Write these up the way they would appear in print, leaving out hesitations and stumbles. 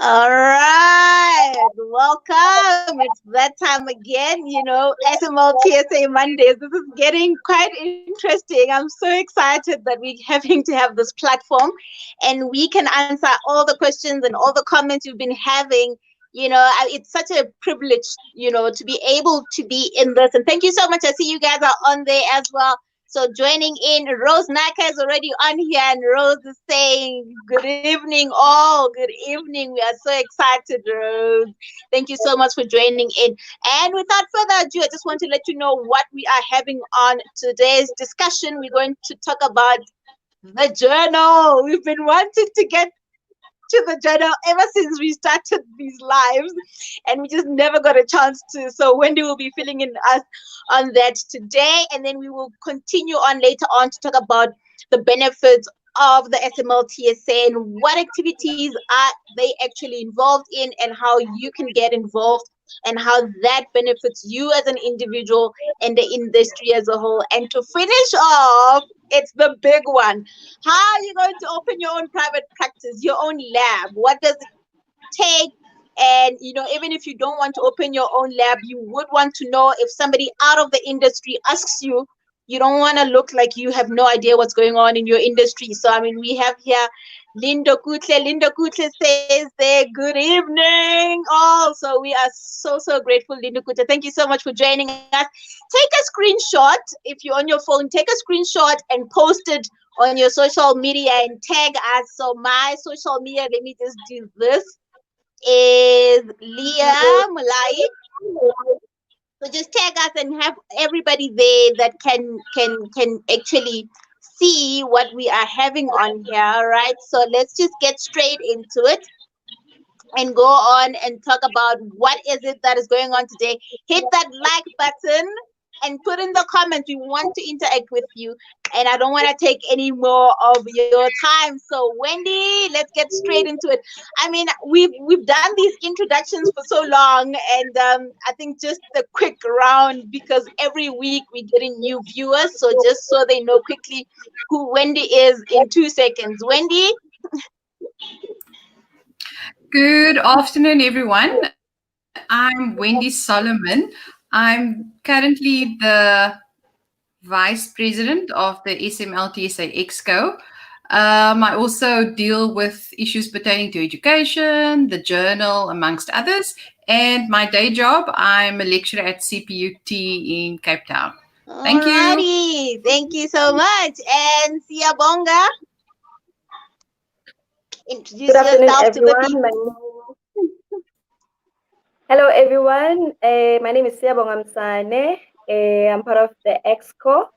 All right, welcome. It's that time again, SMLTSA Mondays. This is getting quite interesting. I'm so excited that we're having to have this platform and we can answer all the questions and all the comments you've been having. It's such a privilege, to be able to be in this. And thank you so much. I see you guys are on there as well. So joining in, Rose Naka is already on here, and Rose is saying, good evening, all. Good evening. We are so excited, Rose. Thank you so much for joining in. And without further ado, I just want to let you know what we are having on today's discussion. We're going to talk about the journal. We've been wanting to get to the journal ever since we started these lives, and we just never got a chance to. So Wendy will be filling in us on that today, and then we will continue on later on to talk about the benefits of the SMLTSA and what activities are they actually involved in and how you can get involved and how that benefits you as an individual and the industry as a whole. And to finish off, it's the big one. How are you going to open your own private practice, your own lab? What does it take? And, even if you don't want to open your own lab, you would want to know if somebody out of the industry asks you, you don't want to look like you have no idea what's going on in your industry. So, we have here Lindo Kutle. Lindo Kutle says there, good evening all. So we are so grateful, Lindo Kutle. Thank you so much for joining us. Take a screenshot. If you're on your phone, take a screenshot and post it on your social media and tag us. So my social media, let me just do this, is Leah Malai. So just tag us and have everybody there that can actually see what we are having on here, right? So let's just get straight into it and go on and talk about what is it that is going on today. Hit that like button and put in the comments. We want to interact with you, and I don't want to take any more of your time. So Wendy, let's get straight into it. We've done these introductions for so long, and I think just a quick round, because every week we're getting new viewers, so just so they know quickly who Wendy is in 2 seconds. Wendy? Good afternoon, everyone. I'm Wendy Solomon. I'm currently the Vice President of the SMLTSA Exco. I also deal with issues pertaining to education, the journal, amongst others. And my day job, I'm a lecturer at CPUT in Cape Town. Thank you. Thank you so much. And Siyabonga? Introduce yourself to the people. Hello, everyone. My name is Siyabonga Msane. I'm part of the Exco,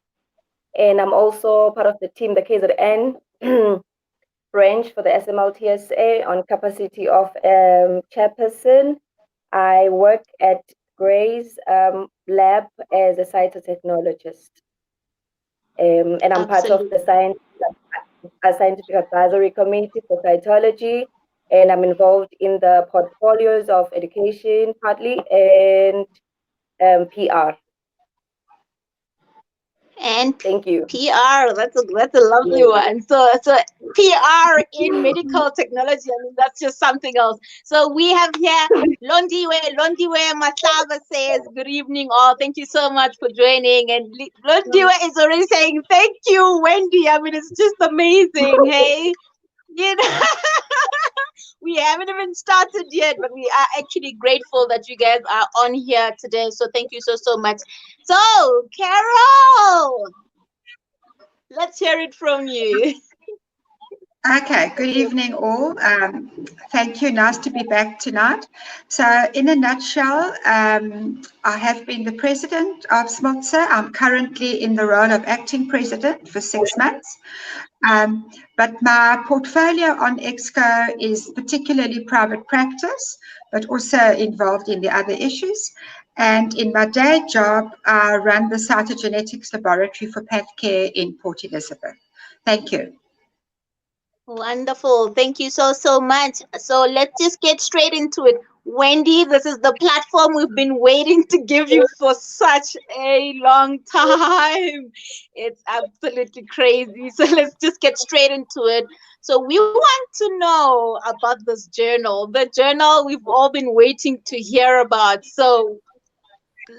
and I'm also part of the team, the KZN branch for the SMLTSA on capacity of Chairperson. I work at Gray's lab as a cytotechnologist, and I'm part of the scientific advisory committee for cytology, and I'm involved in the portfolios of education partly and PR. And thank you. PR, that's a lovely one. So PR in medical technology, that's just something else. So we have here Londiwe Matlava says, good evening all. Thank you so much for joining. And Londiwe is already saying, thank you, Wendy. It's just amazing, hey? We haven't even started yet, but we are actually grateful that you guys are on here today. So thank you so much. So, Carol, let's hear it from you. Okay, good evening all. Thank you. Nice to be back tonight. So in a nutshell, I have been the president of SMLTSA. I'm currently in the role of acting president for 6 months. But my portfolio on Exco is particularly private practice, but also involved in the other issues. And in my day job, I run the cytogenetics laboratory for PathCare in Port Elizabeth. Thank you. Wonderful. Thank you so much. So let's just get straight into it. Wendy, this is the platform we've been waiting to give you for such a long time. It's absolutely crazy. So let's just get straight into it. So we want to know about this journal, the journal we've all been waiting to hear about. So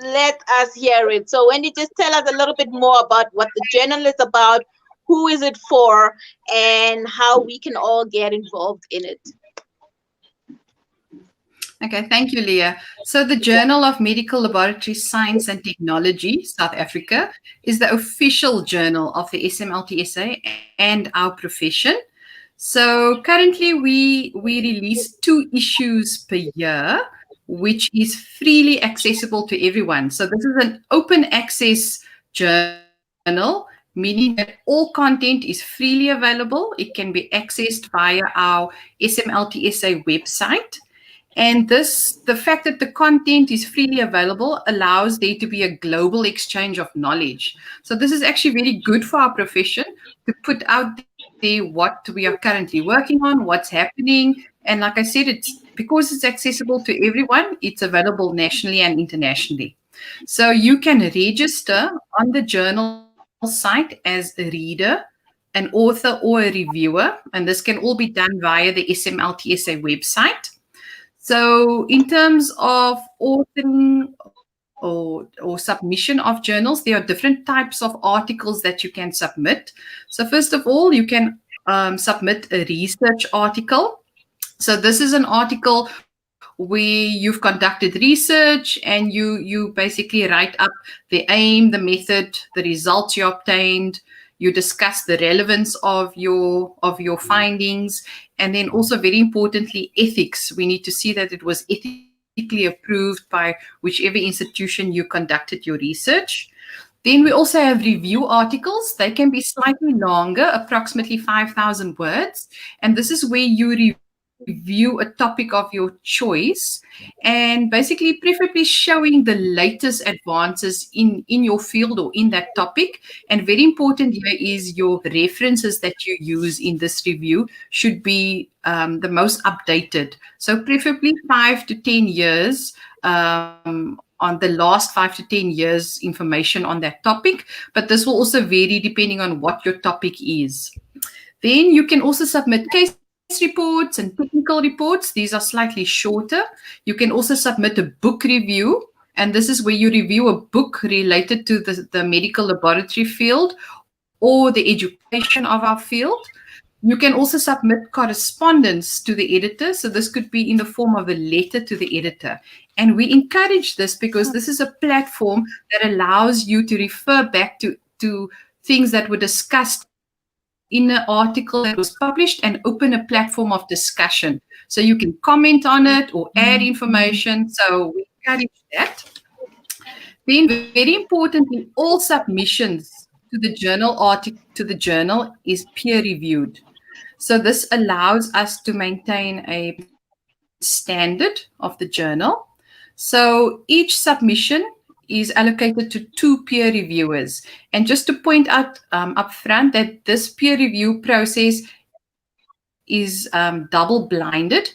let us hear it. So Wendy, just tell us a little bit more about what the journal is about, who is it for, and how we can all get involved in it. Okay, thank you, Leah. So the Journal of Medical Laboratory Science and Technology, South Africa, is the official journal of the SMLTSA and our profession. So currently we release 2 issues per year, which is freely accessible to everyone. So this is an open access journal, meaning that all content is freely available. It can be accessed via our SMLTSA website. And the fact that the content is freely available allows there to be a global exchange of knowledge. So this is actually very good for our profession to put out there what we are currently working on, what's happening. And like I said, because it's accessible to everyone, it's available nationally and internationally. So you can register on the journal site as a reader, an author, or a reviewer. And this can all be done via the SMLTSA website. So in terms of authoring or submission of journals, there are different types of articles that you can submit. So first of all, you can submit a research article. So this is an article where you've conducted research and you basically write up the aim, the method, the results you obtained. You discuss the relevance of your findings, and then also very importantly, ethics. We need to see that it was ethically approved by whichever institution you conducted your research. Then we also have review articles. They can be slightly longer, approximately 5,000 words, and this is where you review a topic of your choice and basically preferably showing the latest advances in your field or in that topic. And very important here is your references that you use in this review should be the most updated. So preferably 5 to 10 years on the last 5 to 10 years information on that topic, but this will also vary depending on what your topic is. Then you can also submit case reports and technical reports. These are slightly shorter. You can also submit a book review, and this is where you review a book related to the medical laboratory field or the education of our field. You can also submit correspondence to the editor. So this could be in the form of a letter to the editor. And we encourage this because this is a platform that allows you to refer back to things that were discussed in an article that was published and open a platform of discussion. So you can comment on it or add information. So we encourage that. Then very importantly, all submissions to the journal is peer reviewed. So this allows us to maintain a standard of the journal. So each submission is allocated to 2 peer reviewers. And just to point out upfront that this peer review process is double-blinded.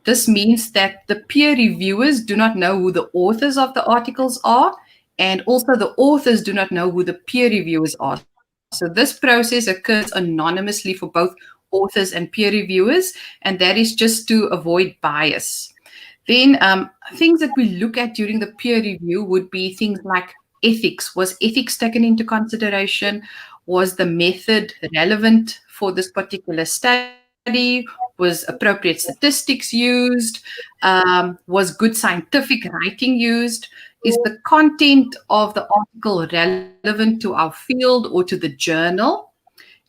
This means that the peer reviewers do not know who the authors of the articles are, and also the authors do not know who the peer reviewers are. So this process occurs anonymously for both authors and peer reviewers, and that is just to avoid bias. Then things that we look at during the peer review would be things like ethics. Was ethics taken into consideration? Was the method relevant for this particular study? Was appropriate statistics used? Was good scientific writing used? Is the content of the article relevant to our field or to the journal?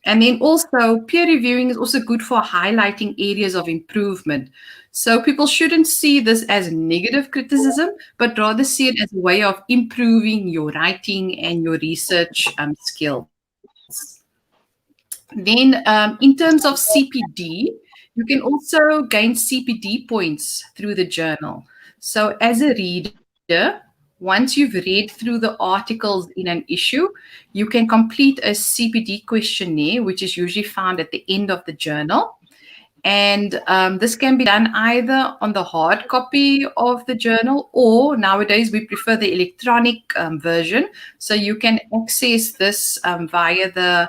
And then also peer reviewing is also good for highlighting areas of improvement. So people shouldn't see this as negative criticism, but rather see it as a way of improving your writing and your research skills. Then in terms of CPD, you can also gain Cpd points through the journal. So as a reader, once you've read through the articles in an issue, you can complete a Cpd questionnaire, which is usually found at the end of the journal. And this can be done either on the hard copy of the journal, or nowadays we prefer the electronic version. So you can access this via the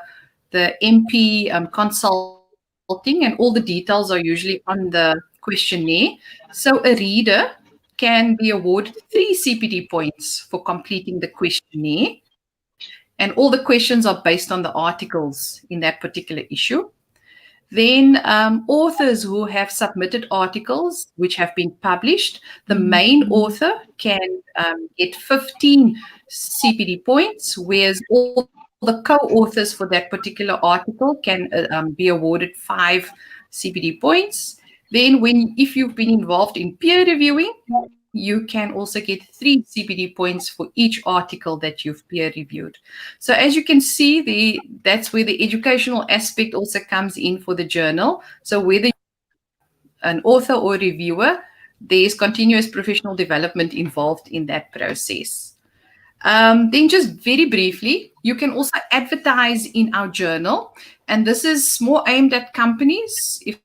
MP consulting, and all the details are usually on the questionnaire. So a reader can be awarded 3 CPD points for completing the questionnaire. And all the questions are based on the articles in that particular issue. Then authors who have submitted articles which have been published, the main author can get 15 CPD points, whereas all the co-authors for that particular article can be awarded 5 CPD points. Then if you've been involved in peer reviewing, you can also get 3 CPD points for each article that you've peer reviewed. So as you can see, that's where the educational aspect also comes in for the journal. So whether an author or reviewer, there is continuous professional development involved in that process. Then just very briefly, you can also advertise in our journal. And this is more aimed at companies if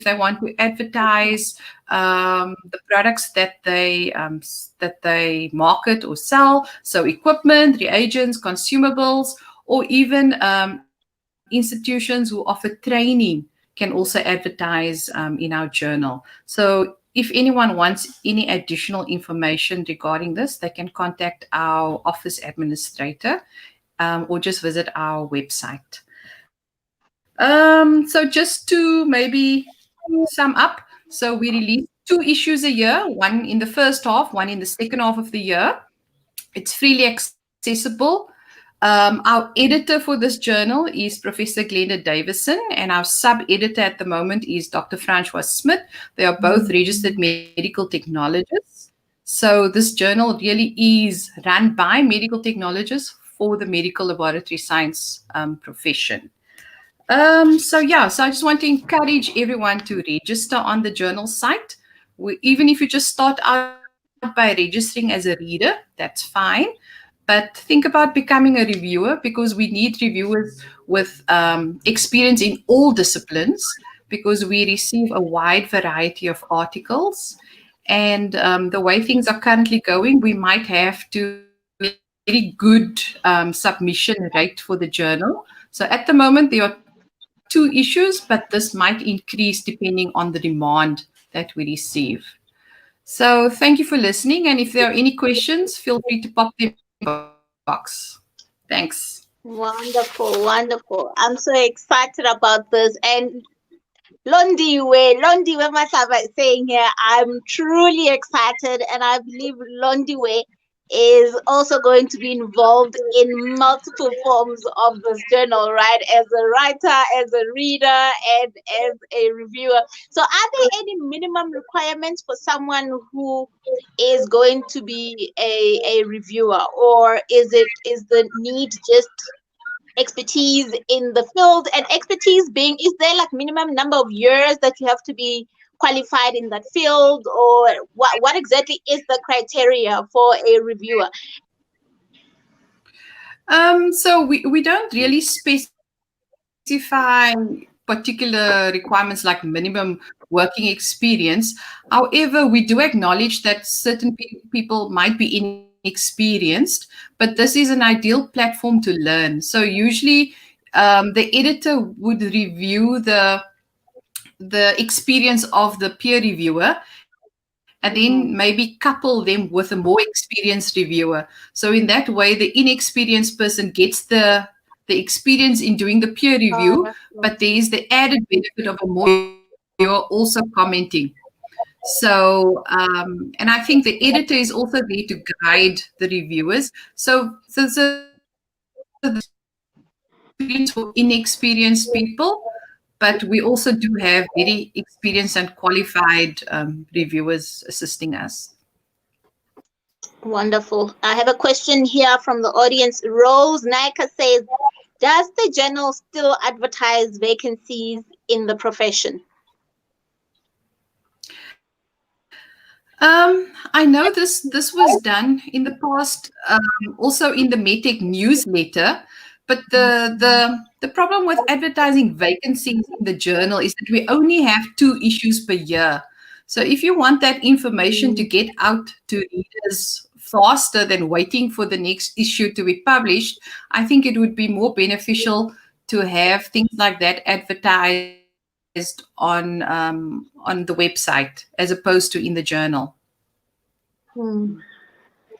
they want to advertise the products that they market or sell. So equipment, reagents, consumables, or even institutions who offer training can also advertise in our journal. So if anyone wants any additional information regarding this, they can contact our office administrator or just visit our website. So just to maybe sum up, so we release 2 issues a year, one in the first half, one in the second half of the year. It's freely accessible. Our editor for this journal is Professor Glenda Davison, and our sub-editor at the moment is Dr. Francois Smith. They are both registered medical technologists. So this journal really is run by medical technologists for the medical laboratory science profession. So I just want to encourage everyone to register on the journal site. Even if you just start out by registering as a reader, that's fine. But think about becoming a reviewer, because we need reviewers with experience in all disciplines, because we receive a wide variety of articles. And the way things are currently going, we might have to very good submission rate for the journal. So at the moment, there are 2 issues, but this might increase depending on the demand that we receive. So thank you for listening. And if there are any questions, feel free to pop them in the box. Thanks. Wonderful, wonderful. I'm so excited about this. And Londiwe Masaba is saying here, I'm truly excited, and I believe Londiwe is also going to be involved in multiple forms of this journal, right? As a writer, as a reader, and as a reviewer. So are there any minimum requirements for someone who is going to be a reviewer, or is the need just expertise in the field? And expertise being, is there like minimum number of years that you have to be qualified in that field, or what exactly is the criteria for a reviewer? So we don't really specify particular requirements like minimum working experience. However, we do acknowledge that certain people might be inexperienced, but this is an ideal platform to learn. So usually the editor would review the experience of the peer reviewer, and then maybe couple them with a more experienced reviewer. So in that way, the inexperienced person gets the experience in doing the peer review, but there is the added benefit of a more reviewer also commenting. So, and I think the editor is also there to guide the reviewers. So the experience for inexperienced people, but we also do have very experienced and qualified reviewers assisting us. Wonderful. I have a question here from the audience. Rose Naika says, does the journal still advertise vacancies in the profession? I know this was done in the past, also in the METEC newsletter, But the problem with advertising vacancies in the journal is that we only have 2 issues per year. So if you want that information to get out to readers faster than waiting for the next issue to be published, I think it would be more beneficial to have things like that advertised on the website as opposed to in the journal.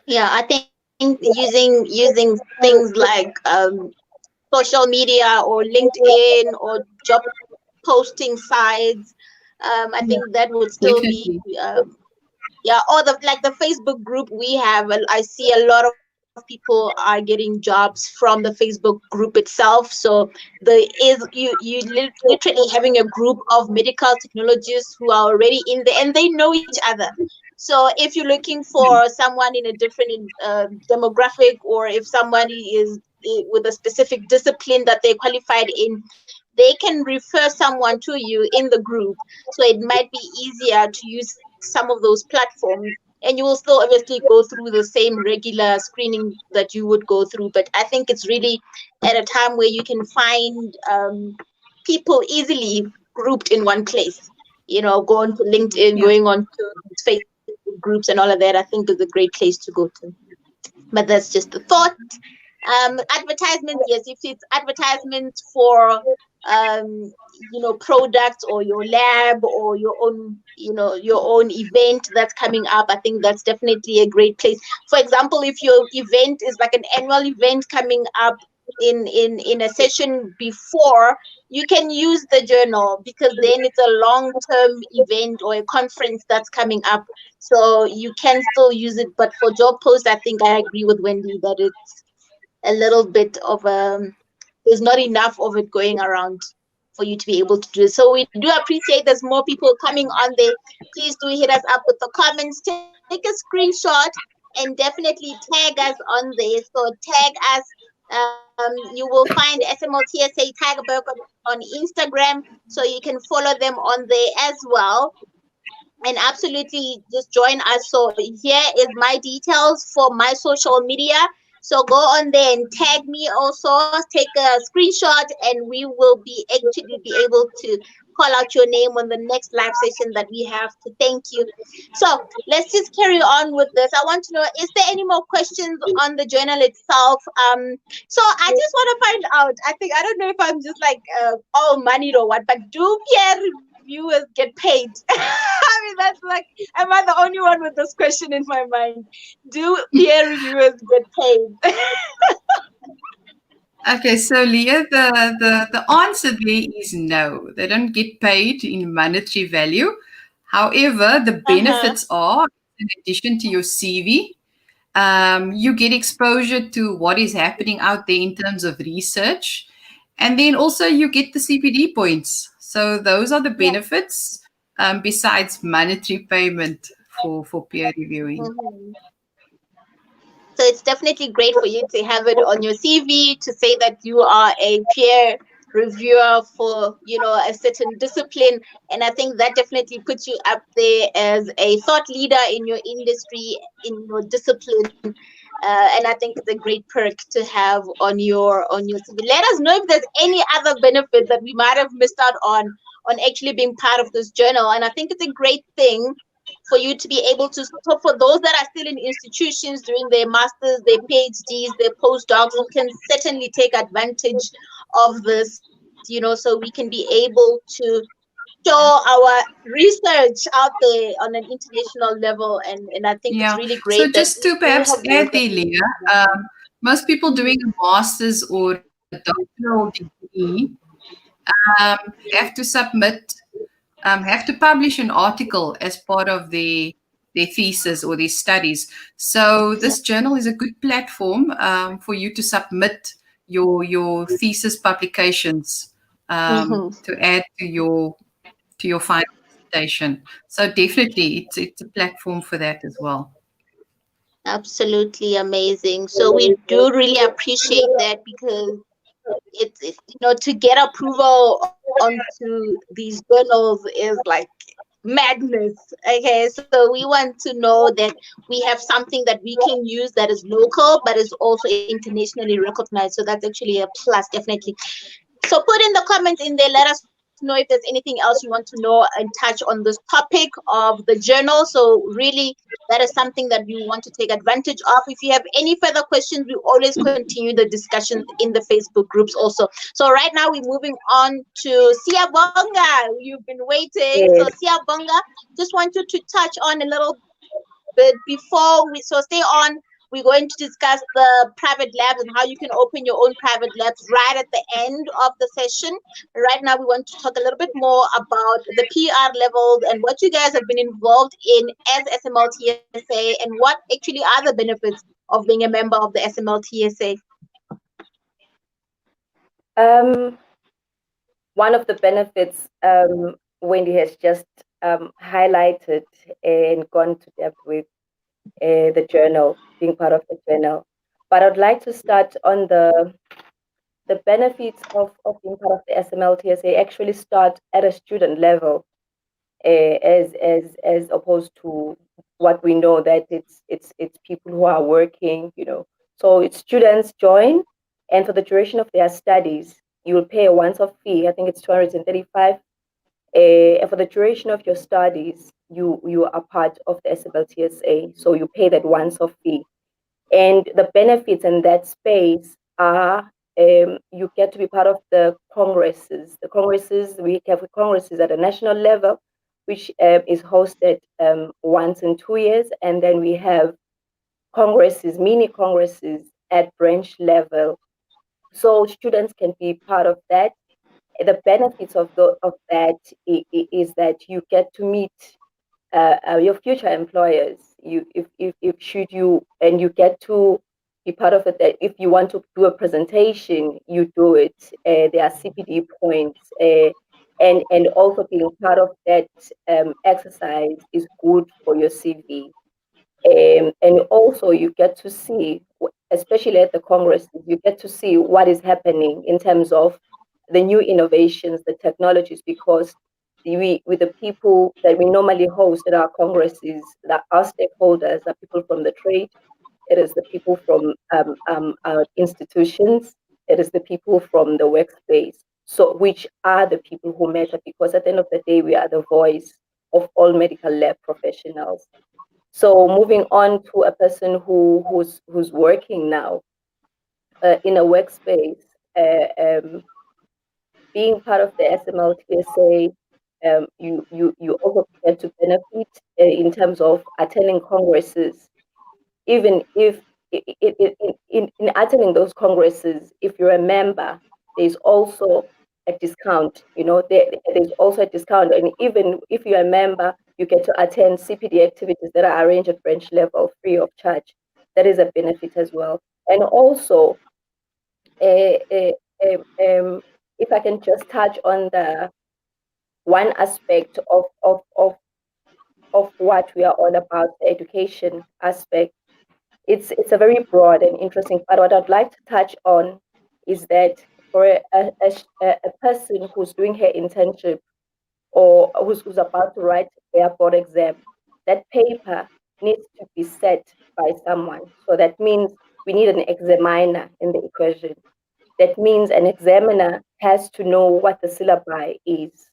Yeah, I think using things like social media or LinkedIn or job posting sites, I think that would still be yeah, or the Facebook group we have. I see a lot of people are getting jobs from the Facebook group itself. So you literally having a group of medical technologists who are already in there and they know each other. So if you're looking for someone in a different demographic, or if somebody is with a specific discipline that they're qualified in, they can refer someone to you in the group. So it might be easier to use some of those platforms, and you will still obviously go through the same regular screening that you would go through. But I think it's really at a time where you can find people easily grouped in one place. You know, going to LinkedIn, going on to Facebook groups and all of that, I think is a great place to go to. But that's just a thought. Advertisements, yes, if it's advertisements for products or your lab or your own event that's coming up, I think that's definitely a great place. For example, if your event is like an annual event coming up in a session before, you can use the journal, because then it's a long-term event or a conference that's coming up, so you can still use it. But for job posts, I think I agree with Wendy that it's a little bit of there's not enough of it going around for you to be able to do it. So we do appreciate there's more people coming on there. Please do hit us up with the comments, take a screenshot, and definitely tag us on there. So tag us. You will find SMLTSA Tigerberg on Instagram, so you can follow them on there as well. And absolutely just join us. So here is my details for my social media. So go on there and tag me also, take a screenshot, and we will be able to call out your name on the next live session that we have to thank you. So let's just carry on with this. I want to know, is there any more questions on the journal itself? So I just want to find out, I don't know if I'm just like all moneyed or what, but do peer reviewers get paid? I mean, that's like, am I the only one with this question in my mind? Do peer reviewers get paid? Okay, so Leah, the answer there is no. They don't get paid in monetary value. However, the benefits are, in addition to your CV, you get exposure to what is happening out there in terms of research. And then also you get the Cpd points. So those are the benefits besides monetary payment for peer reviewing. So it's definitely great for you to have it on your CV to say that you are a peer reviewer for, a certain discipline. And I think that definitely puts you up there as a thought leader in your industry, in your discipline. And I think it's a great perk to have on your CV. Let us know if there's any other benefit that we might have missed out on actually being part of this journal. And I think it's a great thing for you to be able to, so for those that are still in institutions doing their masters, their PhDs, their postdocs, who can certainly take advantage of this, so we can be able to show our research out there on an international level. And I think it's really great. So just to perhaps add there, Leah, most people doing a master's or a doctoral degree have to submit, have to publish an article as part of their thesis or their studies. So this journal is a good platform for you to submit your thesis publications to add to your final presentation. So definitely it's a platform for that as well. Absolutely amazing. So we do really appreciate that, because it's to get approval onto these journals is like madness. Okay, so we want to know that we have something that we can use that is local but is also internationally recognized. So that's actually a plus, definitely. So put in the comments in there, let us know if there's anything else you want to know and touch on this topic of the journal. So really, that is something that we want to take advantage of. If you have any further questions, we always continue the discussion in the Facebook groups also. So right now we're moving on to Siyabonga. You've been waiting. So Yes. Siyabonga, just want you to touch on a little bit before we, so stay on. We're going to discuss the private labs and how you can open your own private labs right at the end of the session. Right now, we want to talk a little bit more about the PR levels and what you guys have been involved in as SMLTSA and what actually are the benefits of being a member of the SMLTSA. One of the benefits Wendy has just highlighted and gone to depth with the journal, being part of the journal. But I'd like to start on the benefits of being part of the SMLTSA actually start at a student level, as opposed to what we know that it's people who are working, you know. So it's students join, and for the duration of their studies, you will pay a once-off fee. I think it's 235. And for the duration of your studies, you are part of the SMLTSA, so you pay that once-off fee. And the benefits in that space are you get to be part of the congresses. The congresses, we have congresses at a national level, which is hosted once in 2 years. And then we have congresses, mini congresses at branch level. So students can be part of that. The benefits of that is that you get to meet your future employers. If should you, and you get to be part of it. That if you want to do a presentation, you do it. There are Cpd points, and also being part of that exercise is good for your CV. And also you get to see, especially at the congresses, you get to see what is happening in terms of the new innovations, the technologies, because with the people that we normally host at our congresses, that our stakeholders are people from the trade, it is the people from our institutions, it is the people from the workspace, so which are the people who matter, because at the end of the day, we are the voice of all medical lab professionals. So moving on to a person who's working now in a workspace, being part of the SMLTSA, you also get to benefit in terms of attending congresses. Even if in attending those congresses, if you're a member, there's also a discount. You know, there's also a discount, and even if you're a member, you get to attend Cpd activities that are arranged at branch level free of charge. That is a benefit as well. And also, if I can just touch on the one aspect of what we are all about, the education aspect. It's a very broad and interesting part. What I'd like to touch on is that for a person who's doing her internship or who's about to write their board exam, that paper needs to be set by someone. So that means we need an examiner in the equation. That means an examiner has to know what the syllabi is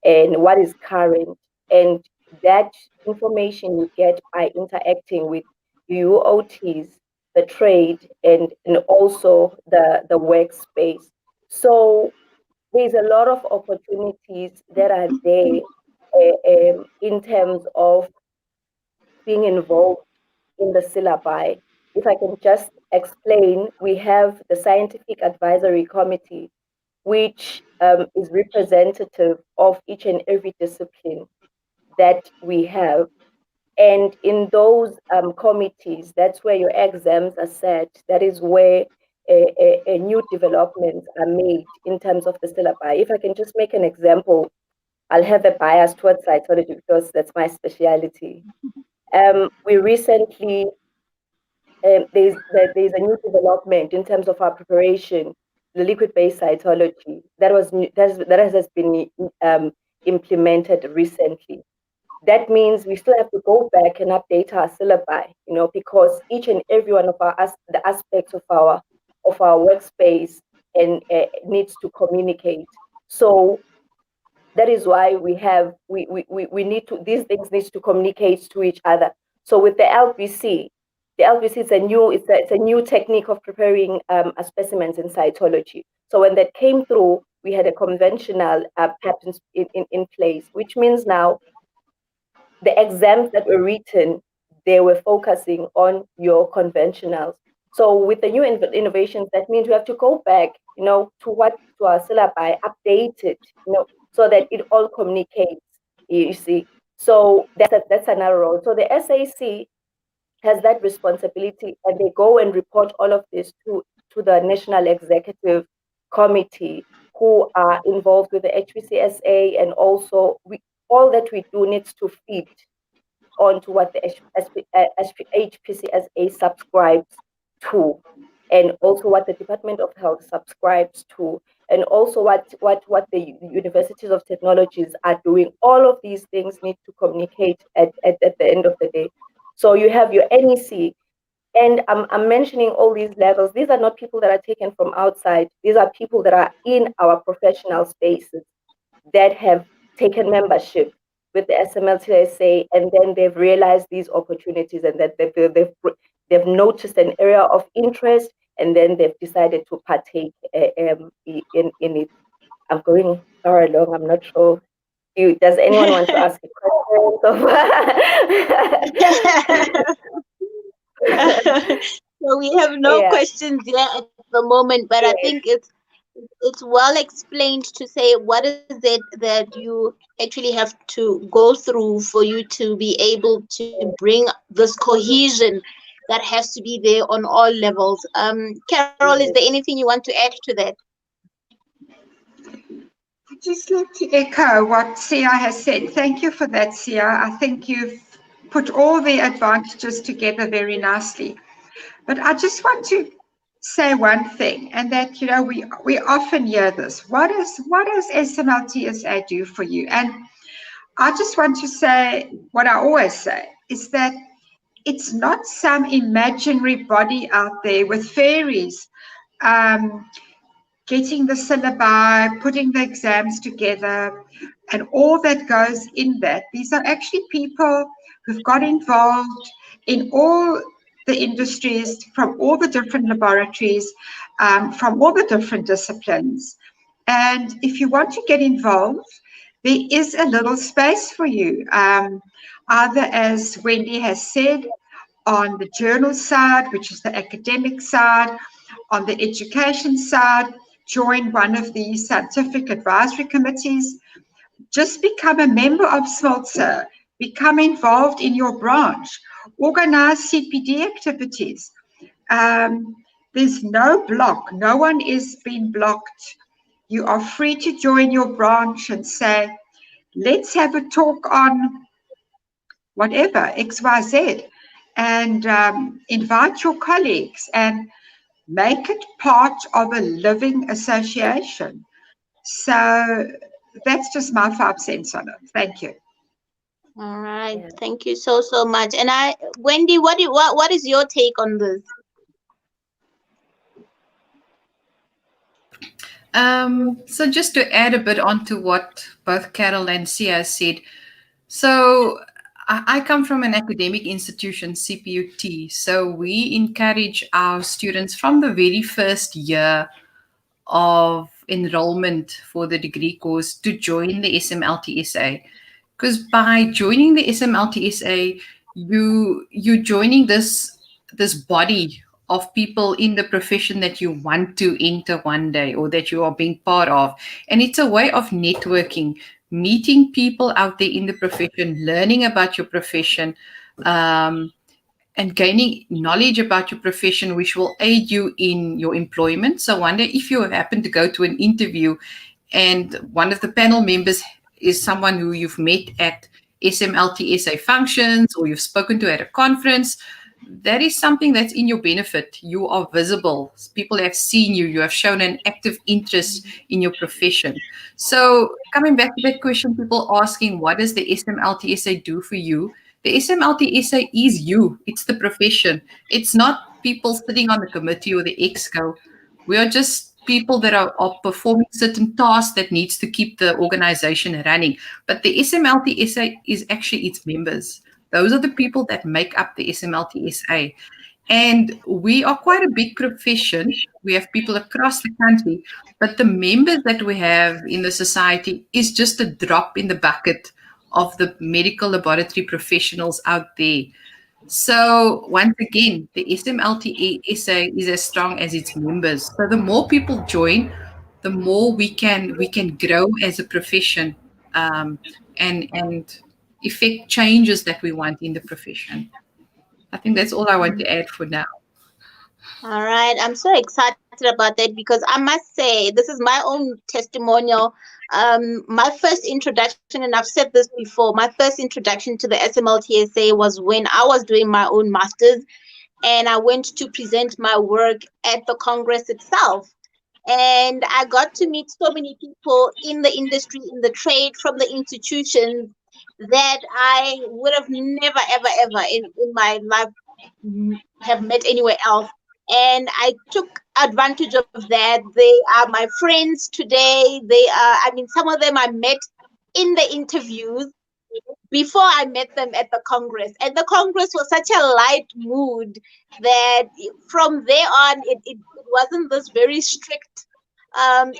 and what is current. And that information you get by interacting with UOTs, the trade, and also the workspace. So there's a lot of opportunities that are there in terms of being involved in the syllabi. If I can just explain, we have the Scientific Advisory Committee, which is representative of each and every discipline that we have. And in those committees, that's where your exams are set. That is where a new developments are made in terms of the syllabi. If I can just make an example, I'll have a bias towards cytology because that's my specialty. We recently, there's a new development in terms of our preparation, the liquid-based cytology that has been implemented recently. that means we still have to go back and update our syllabi, because each and every one of the aspects of our workspace and needs to communicate. So that is why we need to, these things need to communicate to each other. So with the LBC is a new technique of preparing specimens in cytology. So when that came through, we had a conventional pattern in place, which means now the exams that were written, they were focusing on your conventionals. So with the new innovations, that means we have to go back, to our syllabi, update it, so that it all communicates, you see. So that's another role. So the SAC has that responsibility, and they go and report all of this to the National Executive Committee, who are involved with the HPCSA, and also all that we do needs to feed onto what the HPCSA subscribes to, and also what the Department of Health subscribes to, and also what the universities of technologies are doing. All of these things need to communicate at the end of the day. So you have your NEC, and I'm mentioning all these levels. These are not people that are taken from outside. These are people that are in our professional spaces that have taken membership with the SMLTSA, and then they've realized these opportunities, and that they've noticed an area of interest, and then they've decided to partake in it. I'm going far along. I'm not sure. Does anyone want to ask a question? So we have no questions yet at the moment, but I think it's well explained to say what is it that you actually have to go through for you to be able to bring this cohesion that has to be there on all levels. Carol, is there anything you want to add to that? I'd just like to echo what Sia has said. Thank you for that, Sia. I think you've put all the advantages together very nicely. But I just want to say one thing, and that, we often hear this. What does SMLTSA do for you? And I just want to say what I always say, is that it's not some imaginary body out there with fairies getting the syllabi, putting the exams together, and all that goes in that. These are actually people who've got involved in all the industries, from all the different laboratories, from all the different disciplines. And if you want to get involved, there is a little space for you. Either, as Wendy has said, on the journal side, which is the academic side, on the education side, join one of the scientific advisory committees, just become a member of SMLTSA, become involved in your branch, organize CPD activities. There's no block, no one is being blocked. You are free to join your branch and say, let's have a talk on whatever, XYZ, and invite your colleagues and make it part of a living association. So that's just my 5 cents on it. Thank you. All right. Thank you so much. And Wendy, what is your take on this? So just to add a bit onto what both Carol and Sia said. So I come from an academic institution, CPUT. So we encourage our students from the very first year of enrollment for the degree course to join the SMLTSA. Because by joining the SMLTSA, you're joining this body of people in the profession that you want to enter one day, or that you are being part of. And it's a way of networking, meeting people out there in the profession, learning about your profession, and gaining knowledge about your profession, which will aid you in your employment. So one day, if you happen to go to an interview and one of the panel members is someone who you've met at SMLTSA functions, or you've spoken to at a conference, that is something that's in your benefit. You are visible. People have seen you. You have shown an active interest in your profession. So coming back to that question, people asking, what does the SMLTSA do for you? The SMLTSA is you. It's the profession. It's not people sitting on the committee or the exco. We are just people that are performing certain tasks that needs to keep the organization running. But the SMLTSA is actually its members. Those are the people that make up the SMLTSA. And we are quite a big profession. We have people across the country, but the members that we have in the society is just a drop in the bucket of the medical laboratory professionals out there. So once again, the SMLTSA is as strong as its members. So the more people join, the more we can grow as a profession, and effect changes that we want in the profession. I think that's all I want to add for now. All right. I'm so excited about that because I must say, this is my own testimonial. My first introduction, and I've said this before, my first introduction to the SMLTSA was when I was doing my own master's, and I went to present my work at the Congress itself. And I got to meet so many people in the industry, in the trade, from the institutions that I would have never, ever, ever in my life have met anywhere else. And I took advantage of that. They are my friends today. They are, I mean, some of them I met in the interviews before I met them at the Congress. And the Congress was such a light mood that from there on, it wasn't this very strict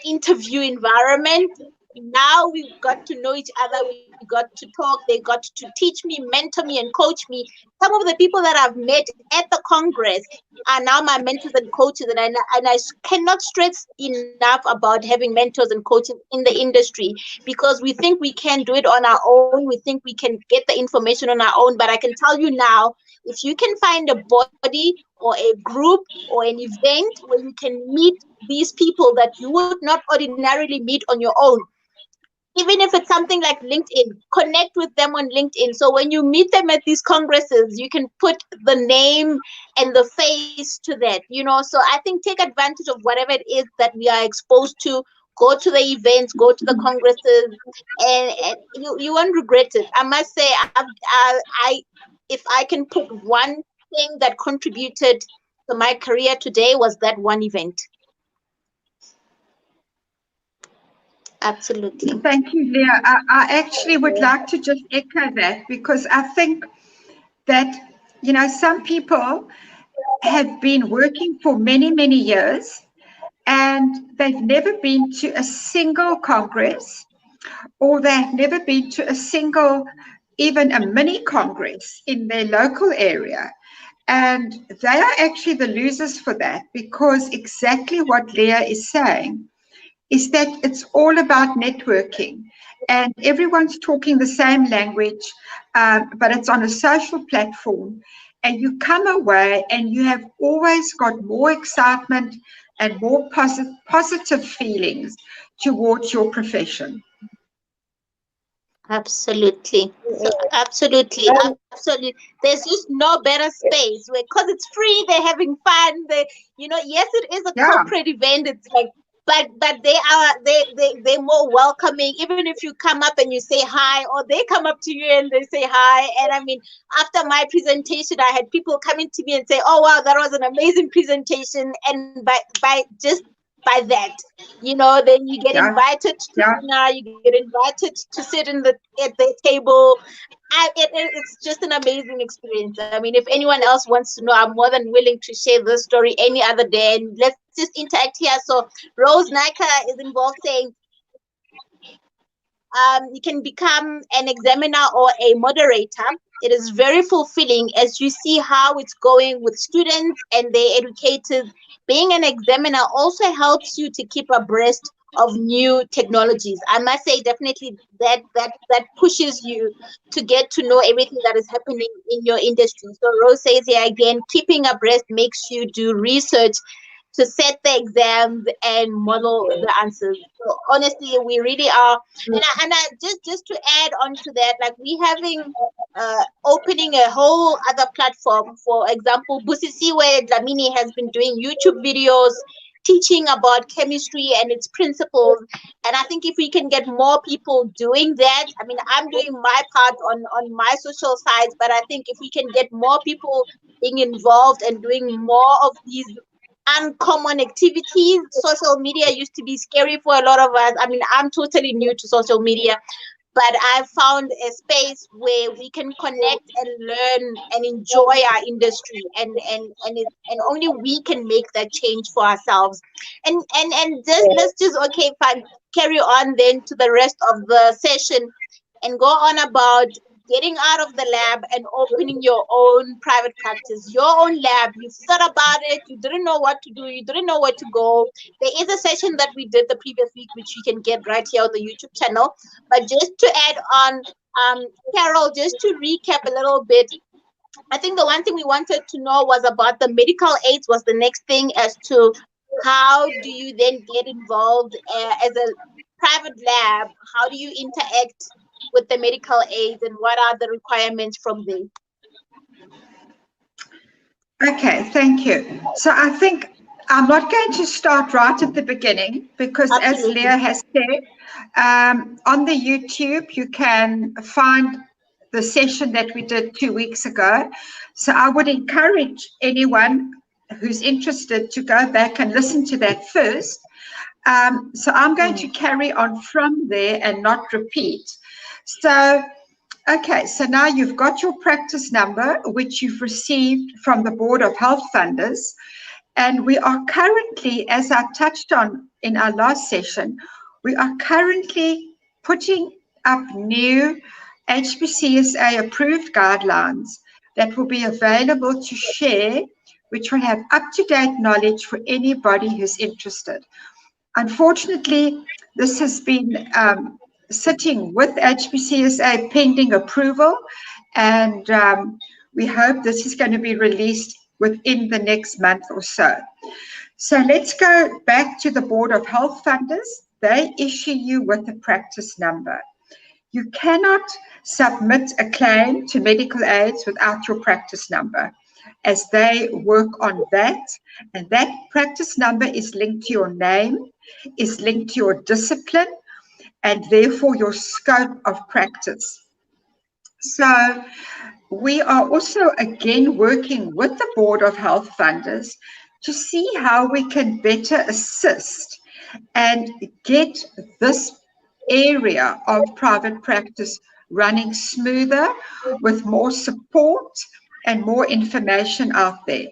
interview environment. Now we got to know each other. We got to talk. They got to teach me, mentor me, and coach me. Some of the people that I've met at the Congress are now my mentors and coaches, and I cannot stress enough about having mentors and coaches in the industry, because we think we can do it on our own. We think we can get the information on our own, but I can tell you now, if you can find a body or a group or an event where you can meet these people that you would not ordinarily meet on your own, even if it's something like LinkedIn, connect with them on LinkedIn. So when you meet them at these congresses, you can put the name and the face to that, you know. So I think take advantage of whatever it is that we are exposed to. Go to the events, go to the congresses, and you won't regret it. I must say, if I can put one thing that contributed to my career today, was that one event. Absolutely. Thank you, Leah. I actually would like to just echo that, because I think that, you know, some people have been working for many, many years and they've never been to a single congress, or they've never been to a single, even a mini congress in their local area. And they are actually the losers for that, because exactly what Leah is saying is that it's all about networking, and everyone's talking the same language, but it's on a social platform, and you come away and you have always got more excitement and more positive feelings towards your profession. Absolutely. So absolutely. There's just no better space where, because it's free, they're having fun. You know, yes, it is a corporate event. It's like, but they're more welcoming. Even if you come up and you say hi, or they come up to you and they say hi. And I mean, after my presentation, I had people coming to me and say, "Oh wow, that was an amazing presentation." And by that, you know, then you get invited to dinner, you get invited to sit at the table. It's just an amazing experience. I mean, if anyone else wants to know, I'm more than willing to share this story any other day, and let's just interact here. So Rose Nika is involved, saying you can become an examiner or a moderator. It is very fulfilling as you see how it's going with students and their educators. Being an examiner also helps you to keep abreast of new technologies. I must say, definitely that pushes you to get to know everything that is happening in your industry. So Rose says here again, keeping abreast makes you do research to set the exams and model the answers. So honestly, we really are. And I just to add on to that, like we having opening a whole other platform. For example, Busisi, where Dlamini has been doing YouTube videos teaching about chemistry and its principles. And I think if we can get more people doing that, I mean, I'm doing my part on my social sides, but I think if we can get more people being involved and doing more of these uncommon activities. Social media used to be scary for a lot of us. I mean, I'm totally new to social media, but I found a space where we can connect and learn and enjoy our industry, and only we can make that change for ourselves. And just let's just okay, fine, carry on then to the rest of the session and go on about getting out of the lab and opening your own private practice, your own lab. You've thought about it, you didn't know what to do, you didn't know where to go. There is a session that we did the previous week, which you can get right here on the YouTube channel. But just to add on, Carol, just to recap a little bit, I think the one thing we wanted to know was about the medical aids was the next thing, as to how do you then get involved as a private lab? How do you interact with the medical aids, and what are the requirements from there? Okay, thank you. So I think I'm not going to start right at the beginning because, Absolutely. as Leah has said, on the YouTube you can find the session that we did 2 weeks ago. So I would encourage anyone who's interested to go back and listen to that first. So I'm going to carry on from there and not repeat. So, okay, so now you've got your practice number, which you've received from the Board of Health Funders. And we are currently, as I touched on in our last session, we are currently putting up new HPCSA approved guidelines that will be available to share, which will have up-to-date knowledge for anybody who's interested. Unfortunately, this has been sitting with HPCSA pending approval, and we hope this is going to be released within the next month or so. So let's go back to the Board of Health Funders. They issue you with a practice number. You cannot submit a claim to medical aids without your practice number, as they work on that, and that practice number is linked to your name, is linked to your discipline, and therefore your scope of practice. So we are also again working with the Board of Health Funders to see how we can better assist and get this area of private practice running smoother, with more support and more information out there.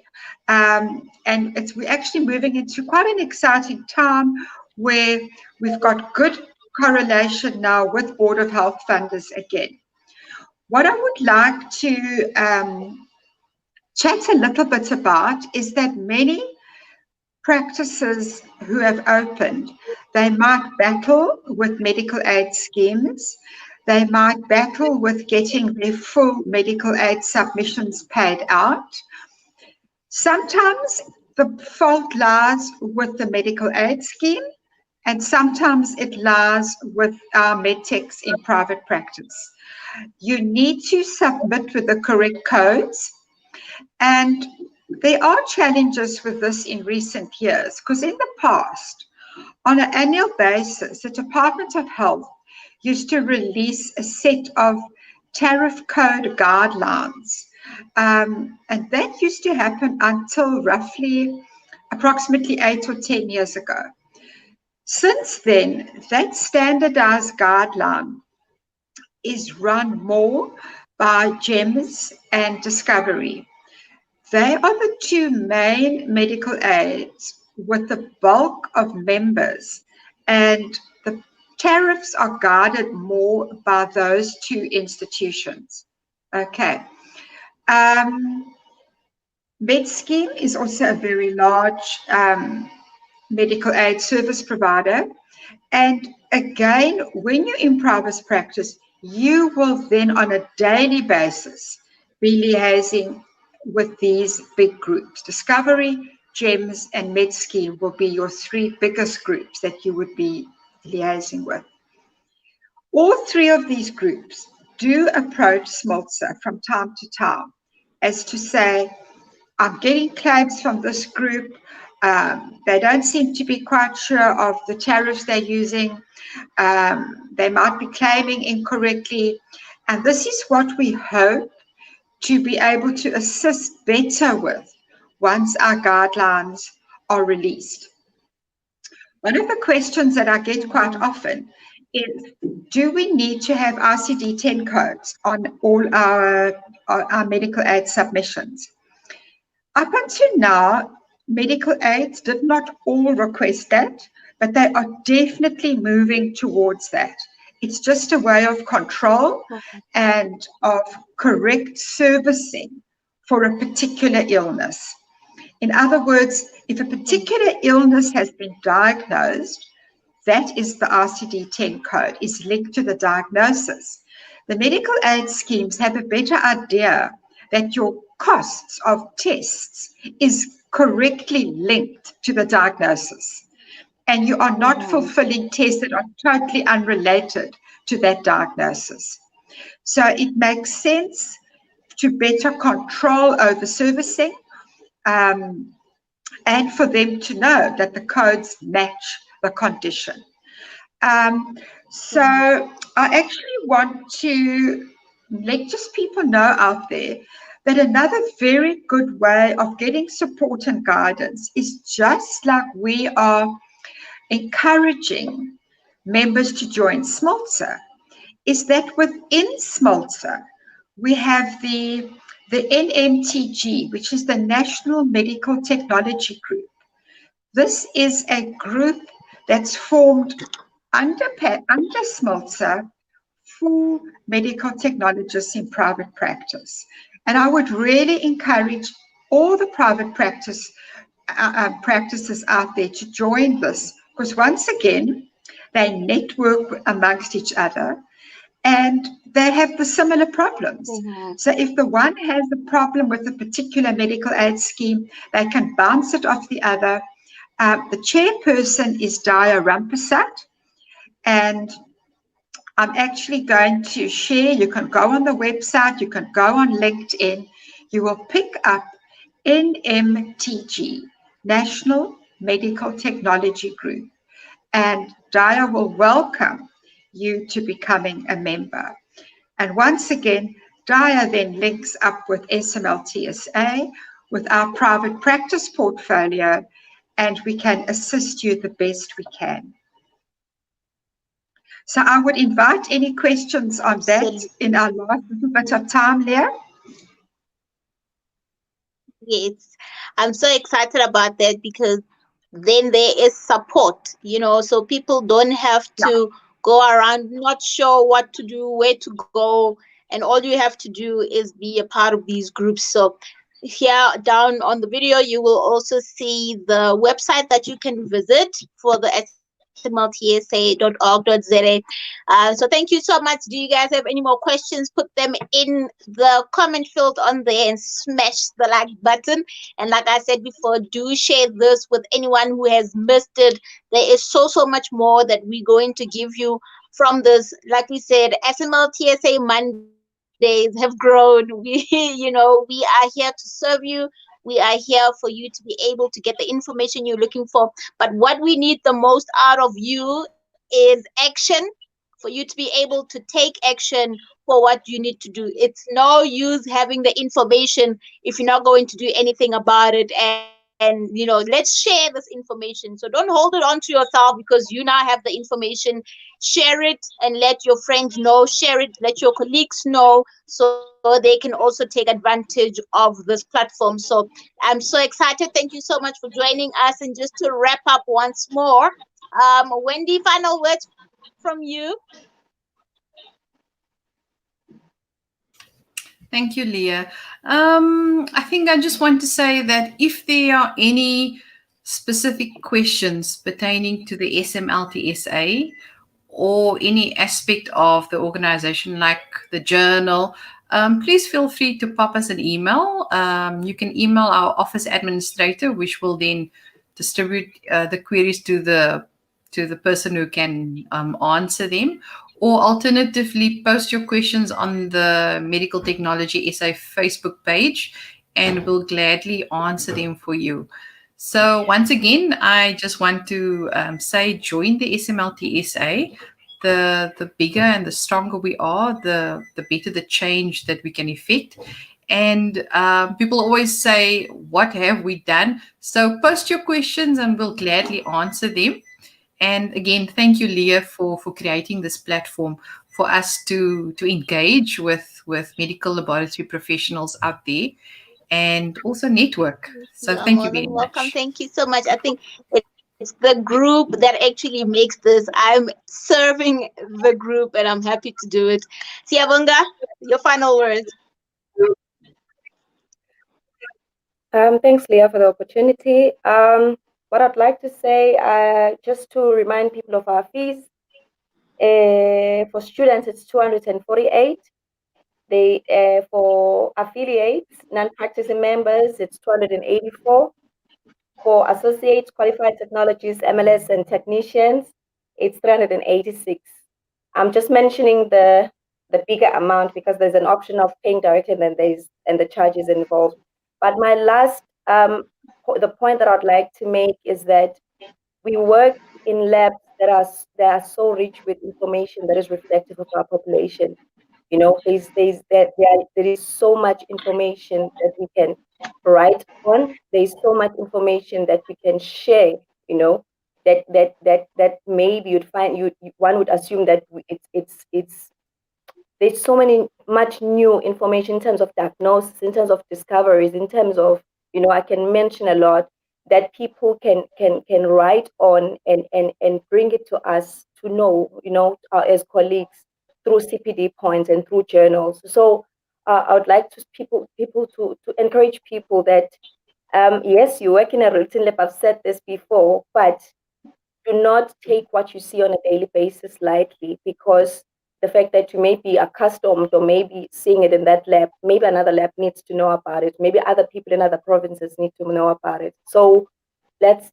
And we're actually moving into quite an exciting time where we've got good correlation now with Board of Health Funders again. What I would like to chat a little bit about is that many practices who have opened, they might battle with medical aid schemes. They might battle with getting their full medical aid submissions paid out. Sometimes the fault lies with the medical aid scheme, and sometimes it lies with our medtechs in private practice. You need to submit with the correct codes, and there are challenges with this in recent years, because in the past, on an annual basis, the Department of Health used to release a set of tariff code guidelines, and that used to happen until approximately 8 or 10 years ago. Since then, that standardized guideline is run more by GEMS and Discovery. They are the two main medical aids with the bulk of members, and the tariffs are guided more by those two institutions. Okay. MedScheme is also a very large medical aid service provider. And again, when you're in private practice, you will then on a daily basis be liaising with these big groups. Discovery, GEMS, and MedScheme will be your three biggest groups that you would be liaising with. All three of these groups do approach SMLTSA from time to time as to say, I'm getting claims from this group. They don't seem to be quite sure of the tariffs they're using. They might be claiming incorrectly. And this is what we hope to be able to assist better with once our guidelines are released. One of the questions that I get quite often is, do we need to have ICD-10 codes on all our medical aid submissions? Up until now, medical aids did not all request that, but they are definitely moving towards that. It's just a way of control and of correct servicing for a particular illness. In other words, if a particular illness has been diagnosed, that is the ICD-10 code, is linked to the diagnosis. The medical aid schemes have a better idea that your costs of tests is correctly linked to the diagnosis, and you are not fulfilling tests that are totally unrelated to that diagnosis. So it makes sense to better control over servicing, and for them to know that the codes match the condition. So I actually want to let just people know out there that another very good way of getting support and guidance is just like we are encouraging members to join SMLTSA, is that within SMLTSA, we have the NMTG, which is the National Medical Technology Group. This is a group that's formed under SMLTSA for medical technologists in private practice. And I would really encourage all the private practices out there to join this, because once again, they network amongst each other and they have the similar problems. So if the one has a problem with a particular medical aid scheme, they can bounce it off the other. The chairperson is Daya Rampasat, and I'm actually going to share. You can go on the website, you can go on LinkedIn, you will pick up NMTG, National Medical Technology Group, and Daya will welcome you to becoming a member. And once again, Daya then links up with SMLTSA, with our private practice portfolio, and we can assist you the best we can. So I would invite any questions on that in our last little bit of time, Leah. Yes, I'm so excited about that, because then there is support, you know, so people don't have to go around not sure what to do, where to go, and all you have to do is be a part of these groups. So here down on the video, you will also see the website that you can visit for the SMLTSA.org.za. So thank you so much. Do you guys have any more questions? Put them in the comment field on there and smash the like button. And like I said before, do share this with anyone who has missed it. There is so much more that we're going to give you from this. Like we said, SMLTSA Mondays have grown. We are here to serve you. We are here for you to be able to get the information you're looking for. But what we need the most out of you is action, for you to be able to take action for what you need to do. It's no use having the information if you're not going to do anything about it. And let's share this information. So don't hold it on to yourself, because you now have the information. Share it and let your friends know. Share it, let your colleagues know, so they can also take advantage of this platform. So I'm so excited. Thank you so much for joining us. And just to wrap up once more, Wendy, final words from you. Thank you, Leah. I think I just want to say that if there are any specific questions pertaining to the SMLTSA or any aspect of the organization, like the journal, please feel free to pop us an email. You can email our office administrator, which will then distribute the queries to the person who can answer them. or alternatively, post your questions on the Medical Technology SA Facebook page, and we'll gladly answer them for you. So once again, I just want to say, join the SMLTSA. The bigger and the stronger we are, the better the change that we can effect. And people always say, what have we done? So post your questions and we'll gladly answer them. And again, thank you, Leah, for creating this platform for us to engage with medical laboratory professionals out there and also network. So You're thank more you very than welcome. much. Thank you so much. I think it's the group that actually makes this. I'm serving the group and I'm happy to do it. Siyabonga, your final words. Thanks, Leah, for the opportunity. What I'd like to say, just to remind people of our fees, for students, it's 248. For affiliates, non-practicing members, it's 284. For associates, qualified technologists, MLS, and technicians, it's 386. I'm just mentioning the bigger amount because there's an option of paying directly and the charges involved. But my last, the point that I'd like to make is that we work in labs that are so rich with information that is reflective of our population. You know, there is so much information that we can write on. There's so much information that we can share. You know, that maybe you'd find one would assume that it's there's so much new information in terms of diagnosis, in terms of discoveries, in terms of, you know, I can mention a lot that people can write on and bring it to us to know, you know, as colleagues through Cpd Points and through journals. So I would like to people to encourage people that yes, you work in a written lab. I've said this before, but do not take what you see on a daily basis lightly, because the fact that you may be accustomed or maybe seeing it in that lab, maybe another lab needs to know about it. Maybe other people in other provinces need to know about it. So let's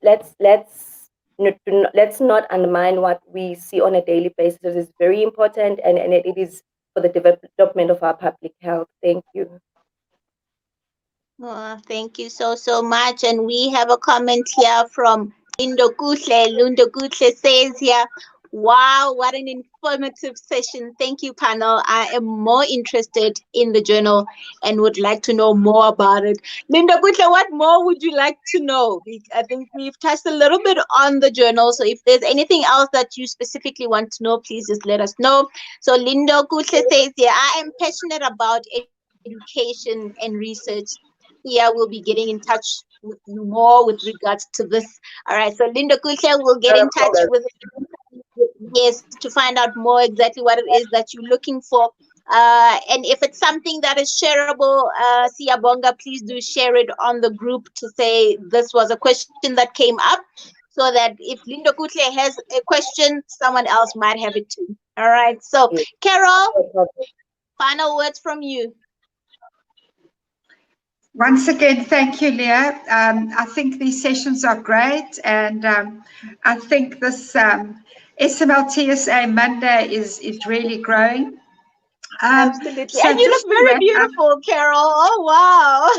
not undermine what we see on a daily basis. It's very important, and it is for the development of our public health. Thank you. Oh, thank you so much. And we have a comment here from Lindo Kuhle. Lindo Kuhle says here, wow, what an informative session. Thank you, panel. I am more interested in the journal and would like to know more about it. Lindo Kuhle, what more would you like to know? I think we've touched a little bit on the journal. So if there's anything else that you specifically want to know, please just let us know. So Lindo Kuhle says here, I am passionate about education and research. Yeah, we'll be getting in touch with you more with regards to this. All right, so Linda Kuhle will get in touch with yes, to find out more exactly what it is that you're looking for. And if it's something that is shareable, Siyabonga, please do share it on the group to say this was a question that came up, so that if Linda Kuhle has a question, someone else might have it too. All right, so Carol, final words from you. Once again, thank you, Leah. I think these sessions are great, and I think this SMLTSA Monday is really growing. Absolutely. So and you look very beautiful, Carol. Oh, wow.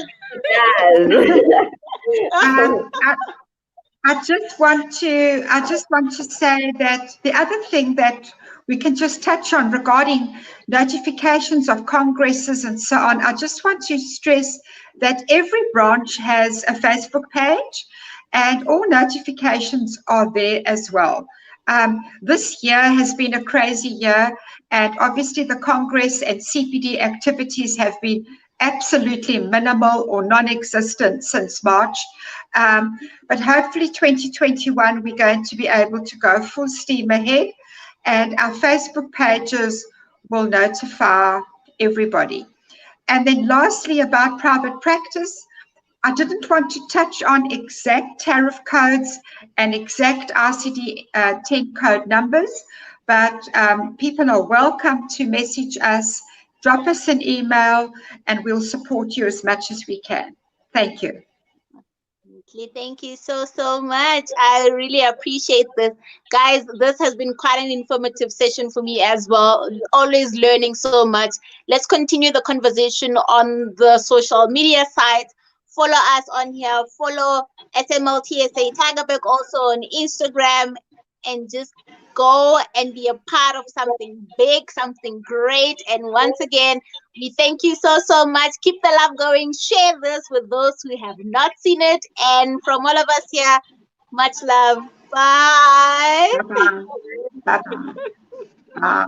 I just want to say that the other thing that we can just touch on regarding notifications of congresses and so on, I just want to stress that every branch has a Facebook page and all notifications are there as well. This year has been a crazy year, and obviously the Congress and CPD activities have been absolutely minimal or non-existent since March. But hopefully 2021, we're going to be able to go full steam ahead, and our Facebook pages will notify everybody. And then lastly, about private practice, I didn't want to touch on exact tariff codes and exact ICD-10 code numbers, but people are welcome to message us, drop us an email, and we'll support you as much as we can. Thank you. Thank you so much. I really appreciate this. Guys, this has been quite an informative session for me as well. Always learning so much. Let's continue the conversation on the social media sites. Follow us on here. Follow SMLTSA Tigerberg also on Instagram, and just go and be a part of something big, something great. And once again, we thank you so much. Keep the love going. Share this with those who have not seen it. And from all of us here, much love. Bye. Bye-bye. Bye-bye. Bye.